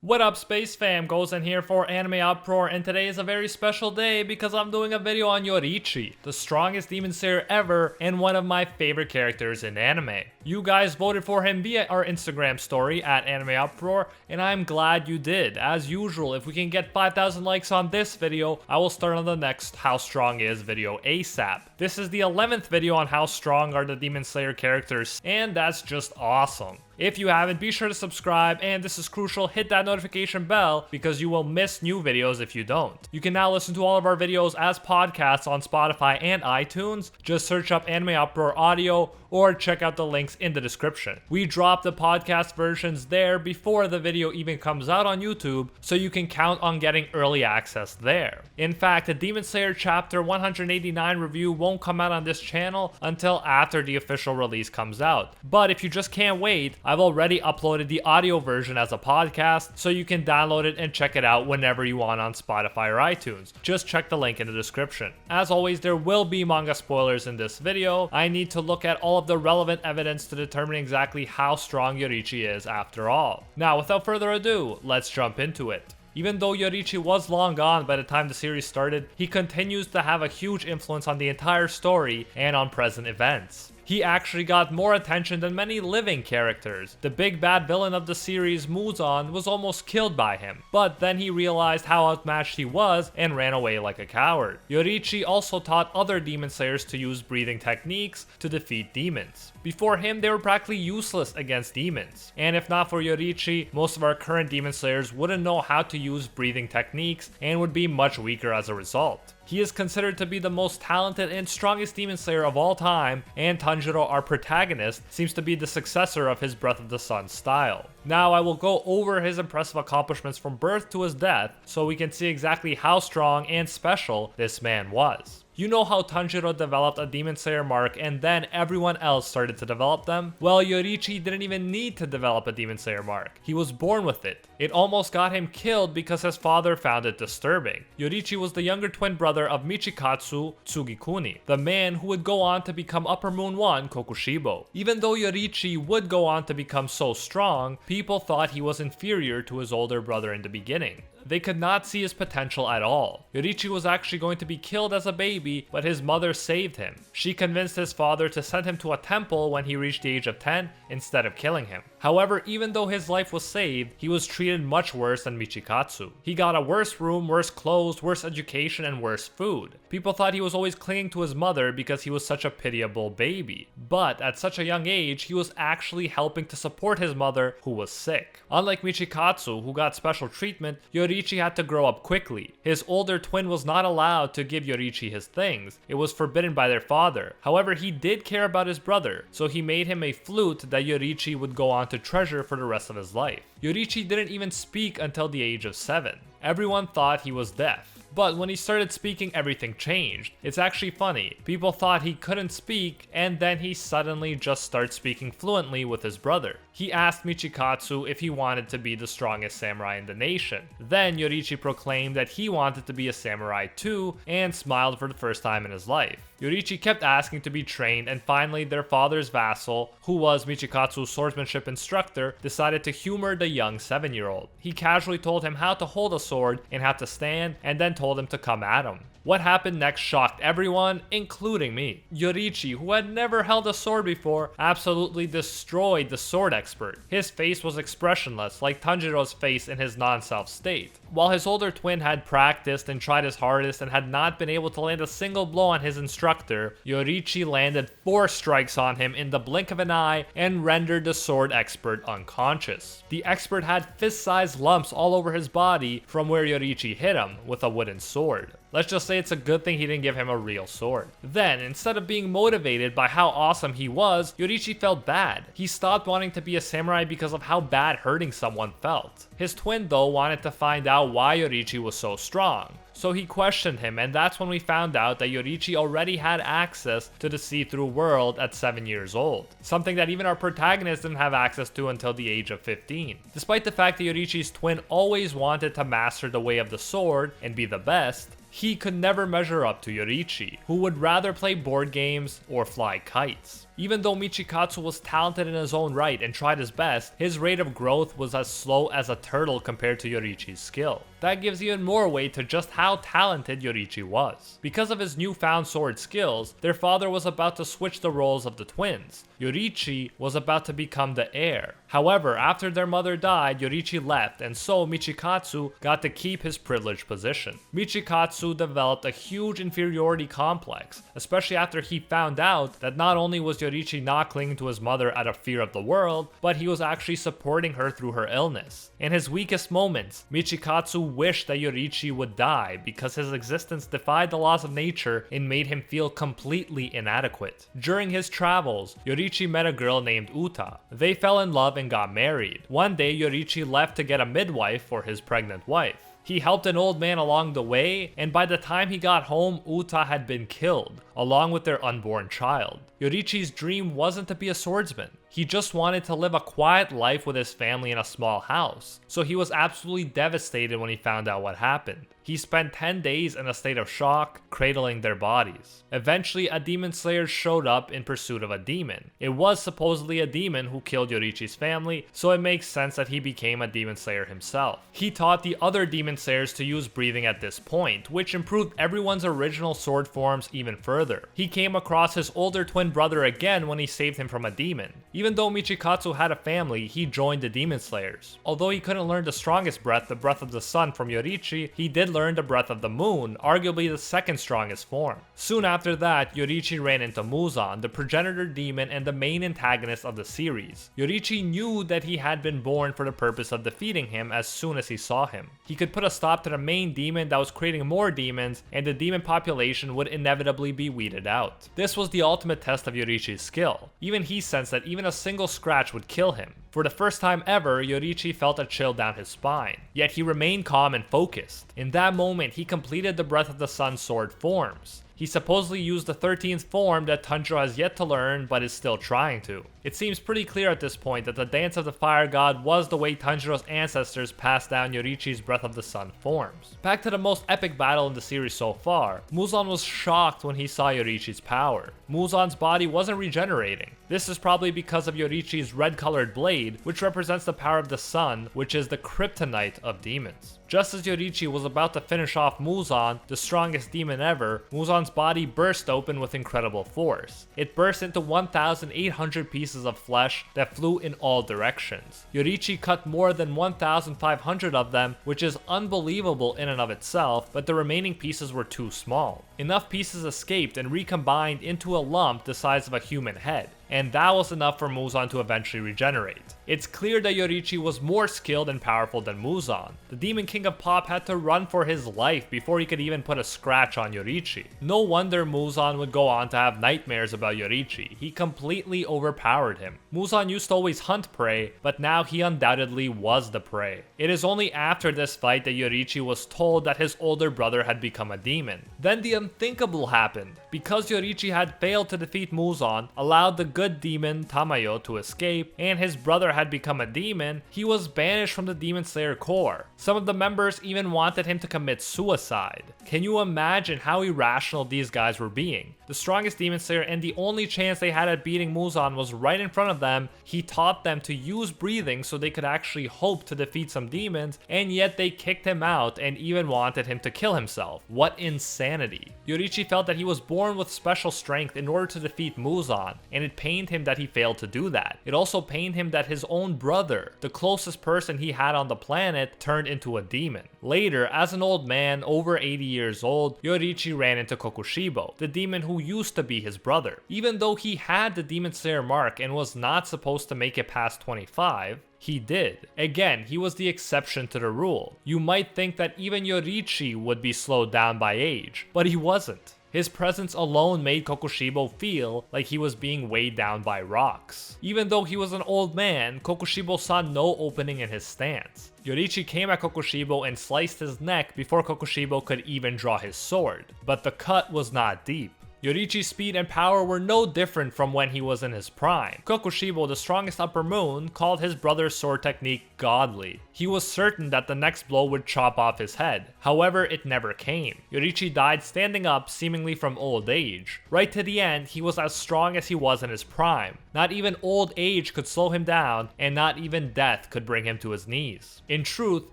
What up, Space Fam? Goes in here for AnimeUproar, and today is a very special day because I'm doing a video on Yoriichi, the strongest demon slayer ever and one of my favorite characters in anime. You guys voted for him via our Instagram story at AnimeUproar, and I'm glad you did. As usual, if we can get 5,000 likes on this video, I will start on the next How Strong Is video ASAP. This is the 11th video on how strong are the demon slayer characters, and that's just awesome. If you haven't, be sure to subscribe, and this is crucial, hit that notification bell because you will miss new videos if you don't. You can now listen to all of our videos as podcasts on Spotify and iTunes. Just search up AnimeUproar Audio or check out the links in the description. We drop the podcast versions there before the video even comes out on YouTube, so you can count on getting early access there. In fact, the Demon Slayer Chapter 189 review won't come out on this channel until after the official release comes out. But if you just can't wait, I've already uploaded the audio version as a podcast, so you can download it and check it out whenever you want on Spotify or iTunes. Just check the link in the description. As always, there will be manga spoilers in this video. I need to look at all of the relevant evidence to determine exactly how strong Yoriichi is after all. Now, without further ado, let's jump into it. Even though Yoriichi was long gone by the time the series started, he continues to have a huge influence on the entire story and on present events. He actually got more attention than many living characters. The big bad villain of the series, Muzan, was almost killed by him, but then he realized how outmatched he was and ran away like a coward. Yoriichi also taught other demon slayers to use breathing techniques to defeat demons. Before him, they were practically useless against demons. And if not for Yoriichi, most of our current demon slayers wouldn't know how to use breathing techniques and would be much weaker as a result. He is considered to be the most talented and strongest demon slayer of all time, and Tanjiro, our protagonist, seems to be the successor of his Breath of the Sun style. Now I will go over his impressive accomplishments from birth to his death so we can see exactly how strong and special this man was. You know how Tanjiro developed a Demon Slayer mark and then everyone else started to develop them? Well, Yoriichi didn't even need to develop a Demon Slayer mark. He was born with it. It almost got him killed because his father found it disturbing. Yoriichi was the younger twin brother of Michikatsu Tsugikuni, the man who would go on to become Upper Moon 1 Kokushibo. Even though Yoriichi would go on to become so strong, people thought he was inferior to his older brother in the beginning. They could not see his potential at all. Yoriichi was actually going to be killed as a baby, but his mother saved him. She convinced his father to send him to a temple when he reached the age of 10 instead of killing him. However, even though his life was saved, he was treated much worse than Michikatsu. He got a worse room, worse clothes, worse education, and worse food. People thought he was always clinging to his mother because he was such a pitiable baby. But at such a young age, he was actually helping to support his mother, who was sick. Unlike Michikatsu, who got special treatment, Yoriichi had to grow up quickly. His older twin was not allowed to give Yoriichi his things. It was forbidden by their father. However, he did care about his brother, so he made him a flute that Yoriichi would go on to treasure for the rest of his life. Yoriichi didn't even speak until the age of 7. Everyone thought he was deaf. But when he started speaking, everything changed. It's actually funny. People thought he couldn't speak, and then he suddenly just starts speaking fluently with his brother. He asked Michikatsu if he wanted to be the strongest samurai in the nation. Then Yoriichi proclaimed that he wanted to be a samurai too, and smiled for the first time in his life. Yoriichi kept asking to be trained, and finally their father's vassal, who was Michikatsu's swordsmanship instructor, decided to humor the young 7-year-old. He casually told him how to hold a sword and how to stand, and then told him to come at him. What happened next shocked everyone, including me. Yoriichi, who had never held a sword before, absolutely destroyed the sword expert. His face was expressionless, like Tanjiro's face in his non-self state. While his older twin had practiced and tried his hardest and had not been able to land a single blow on his instructor, Yoriichi landed 4 strikes on him in the blink of an eye and rendered the sword expert unconscious. The expert had fist-sized lumps all over his body from where Yoriichi hit him with a wooden sword. Let's just say it's a good thing he didn't give him a real sword. Then, instead of being motivated by how awesome he was, Yoriichi felt bad. He stopped wanting to be a samurai because of how bad hurting someone felt. His twin, though, wanted to find out why Yoriichi was so strong. So he questioned him, and that's when we found out that Yoriichi already had access to the see-through world at 7 years old. Something that even our protagonist didn't have access to until the age of 15. Despite the fact that Yoriichi's twin always wanted to master the way of the sword and be the best, he could never measure up to Yoriichi, who would rather play board games or fly kites. Even though Michikatsu was talented in his own right and tried his best, his rate of growth was as slow as a turtle compared to Yoriichi's skill. That gives even more weight to just how talented Yoriichi was. Because of his newfound sword skills, their father was about to switch the roles of the twins. Yoriichi was about to become the heir. However, after their mother died, Yoriichi left, and so Michikatsu got to keep his privileged position. Michikatsu developed a huge inferiority complex, especially after he found out that not only was Yoriichi not clinging to his mother out of fear of the world, but he was actually supporting her through her illness. In his weakest moments, Michikatsu wished that Yoriichi would die because his existence defied the laws of nature and made him feel completely inadequate. During his travels, Yoriichi met a girl named Uta. They fell in love and got married. One day, Yoriichi left to get a midwife for his pregnant wife. He helped an old man along the way, and by the time he got home, Uta had been killed, along with their unborn child. Yoriichi's dream wasn't to be a swordsman. He just wanted to live a quiet life with his family in a small house, so he was absolutely devastated when he found out what happened. He spent 10 days in a state of shock, cradling their bodies. Eventually, a demon slayer showed up in pursuit of a demon. It was supposedly a demon who killed Yoriichi's family, so it makes sense that he became a demon slayer himself. He taught the other demon slayers to use breathing at this point, which improved everyone's original sword forms even further. He came across his older twin brother again when he saved him from a demon. Even though Michikatsu had a family, he joined the demon slayers. Although he couldn't learn the strongest breath, the breath of the sun, from Yoriichi, he did learn the breath of the moon, arguably the second strongest form. Soon after that, Yoriichi ran into Muzan, the progenitor demon and the main antagonist of the series. Yoriichi knew that he had been born for the purpose of defeating him as soon as he saw him. He could put a stop to the main demon that was creating more demons, and the demon population would inevitably be weeded out. This was the ultimate test of Yoriichi's skill. Even he sensed that even a single scratch would kill him. For the first time ever, Yoriichi felt a chill down his spine, yet he remained calm and focused. In that moment, he completed the Breath of the Sun sword forms. He supposedly used the 13th form that Tanjiro has yet to learn but is still trying to. It seems pretty clear at this point that the Dance of the Fire God was the way Tanjiro's ancestors passed down Yoriichi's Breath of the Sun forms. Back to the most epic battle in the series so far, Muzan was shocked when he saw Yoriichi's power. Muzan's body wasn't regenerating. This is probably because of Yoriichi's red-colored blade, which represents the power of the sun, which is the kryptonite of demons. Just as Yoriichi was about to finish off Muzan, the strongest demon ever, Muzan's body burst open with incredible force. It burst into 1,800 pieces of flesh that flew in all directions. Yoriichi cut more than 1,500 of them, which is unbelievable in and of itself, but the remaining pieces were too small. Enough pieces escaped and recombined into a lump the size of a human head, and that was enough for Muzan to eventually regenerate. It's clear that Yoriichi was more skilled and powerful than Muzan. The Demon King of Pop had to run for his life before he could even put a scratch on Yoriichi. No wonder Muzan would go on to have nightmares about Yoriichi. He completely overpowered him. Muzan used to always hunt prey, but now he undoubtedly was the prey. It is only after this fight that Yoriichi was told that his older brother had become a demon. Then the unthinkable happened. Because Yoriichi had failed to defeat Muzan, allowed the good demon Tamayo to escape, and his brother had become a demon, he was banished from the Demon Slayer Corps. Some of the members even wanted him to commit suicide. Can you imagine how irrational these guys were being? The strongest Demon Slayer and the only chance they had at beating Muzan was right in front of them. He taught them to use breathing so they could actually hope to defeat some demons, and yet they kicked him out and even wanted him to kill himself. What insanity. Yoriichi felt that he was born with special strength in order to defeat Muzan, and it pained him that he failed to do that. It also pained him that his own brother, the closest person he had on the planet, turned into a demon. Later, as an old man, over 80 years old, Yoriichi ran into Kokushibo, the demon who used to be his brother. Even though he had the Demon Slayer mark and was not supposed to make it past 25, he did. Again, he was the exception to the rule. You might think that even Yoriichi would be slowed down by age, but he wasn't. His presence alone made Kokushibo feel like he was being weighed down by rocks. Even though he was an old man, Kokushibo saw no opening in his stance. Yoriichi came at Kokushibo and sliced his neck before Kokushibo could even draw his sword, but the cut was not deep. Yoriichi's speed and power were no different from when he was in his prime. Kokushibo, the strongest upper moon, called his brother's sword technique godly. He was certain that the next blow would chop off his head. However, it never came. Yoriichi died standing up, seemingly from old age. Right to the end, he was as strong as he was in his prime. Not even old age could slow him down, and not even death could bring him to his knees. In truth,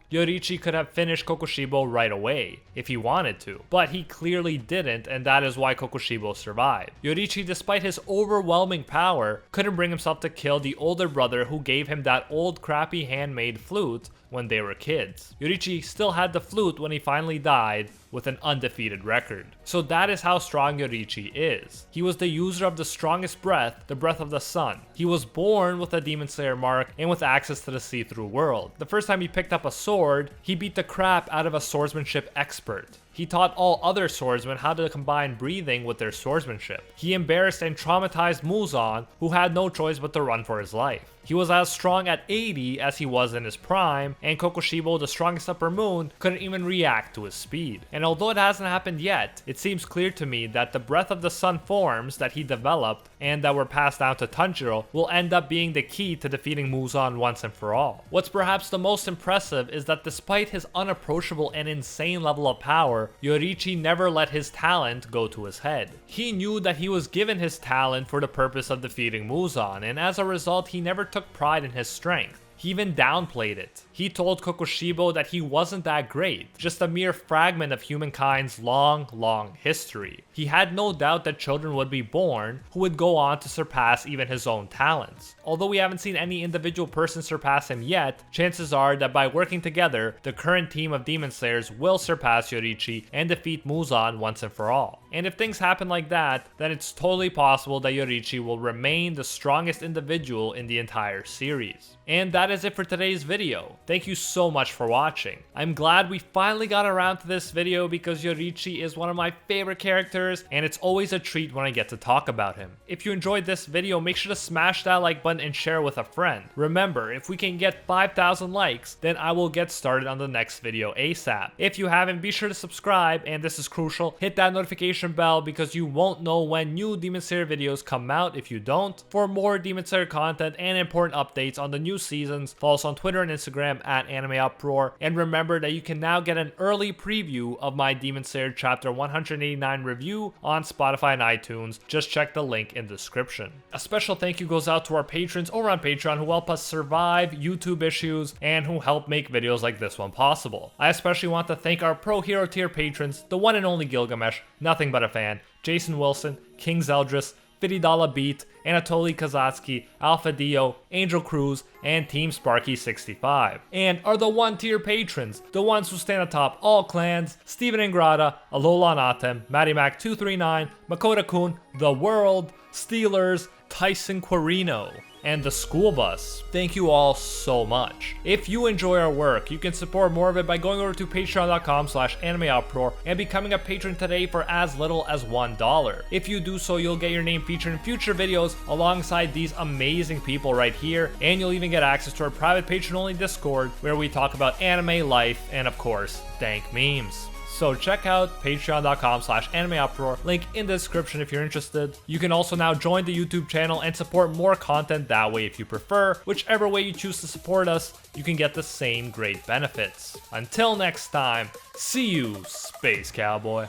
Yoriichi could have finished Kokushibo right away, if he wanted to, but he clearly didn't, and that is why Kokushibo survived. Yoriichi, despite his overwhelming power, couldn't bring himself to kill the older brother who gave him that old crappy handmade flute when they were kids. Yoriichi still had the flute when he finally died, with an undefeated record. So that is how strong Yoriichi is. He was the user of the strongest breath, the breath of the sun. He was born with a Demon Slayer mark and with access to the see-through world. The first time he picked up a sword, he beat the crap out of a swordsmanship expert. He taught all other swordsmen how to combine breathing with their swordsmanship. He embarrassed and traumatized Muzan, who had no choice but to run for his life. He was as strong at 80 as he was in his prime, and Kokushibo, the strongest upper moon, couldn't even react to his speed. And although it hasn't happened yet, it seems clear to me that the breath of the sun forms that he developed and that were passed down to Tanjiro will end up being the key to defeating Muzan once and for all. What's perhaps the most impressive is that despite his unapproachable and insane level of power, Yoriichi never let his talent go to his head. He knew that he was given his talent for the purpose of defeating Muzan, and as a result, he never took pride in his strength. He even downplayed it. He told Kokushibo that he wasn't that great, just a mere fragment of humankind's long history. He had no doubt that children would be born who would go on to surpass even his own talents. Although we haven't seen any individual person surpass him yet, chances are that by working together, the current team of Demon Slayers will surpass Yoriichi and defeat Muzan once and for all. And if things happen like that, then it's totally possible that Yoriichi will remain the strongest individual in the entire series. And that is it for today's video. Thank you so much for watching. I'm glad we finally got around to this video because Yoriichi is one of my favorite characters, and it's always a treat when I get to talk about him. If you enjoyed this video, make sure to smash that like button and share with a friend. Remember, if we can get 5,000 likes, then I will get started on the next video ASAP. If you haven't, be sure to subscribe, and this is crucial, hit that notification bell because you won't know when new Demon Slayer videos come out if you don't. For more Demon Slayer content and important updates on the new seasons, follow us on Twitter and Instagram at AnimeUproar, and remember that you can now get an early preview of my Demon Slayer chapter 189 review on Spotify and iTunes. Just check the link in the description. A special thank you goes out to our patrons over on Patreon who help us survive YouTube issues and who help make videos like this one possible. I especially want to thank our Pro Hero tier patrons, the one and only Gilgamesh, Nothing But a Fan, Jason Wilson, King Zeldris, $50 Beat, Anatoly Kazatsky, Alpha Dio, Angel Cruz, and Team Sparky65. And are the 1-tier patrons, the ones who stand atop all clans: Steven Ingrata, Alola Natem, Matty Mac 239, Makoto Kun, The World, Steelers, Tyson Quirino, and the school bus. Thank you all so much. If you enjoy our work, you can support more of it by going over to patreon.com/AnimeUproar and becoming a patron today for as little as $1. If you do so, you'll get your name featured in future videos alongside these amazing people right here, and you'll even get access to our private patron-only Discord where we talk about anime, life, and of course, dank memes. So check out patreon.com/AnimeUproar, link in the description if you're interested. You can also now join the YouTube channel and support more content that way if you prefer. Whichever way you choose to support us, you can get the same great benefits. Until next time, see you, Space Cowboy.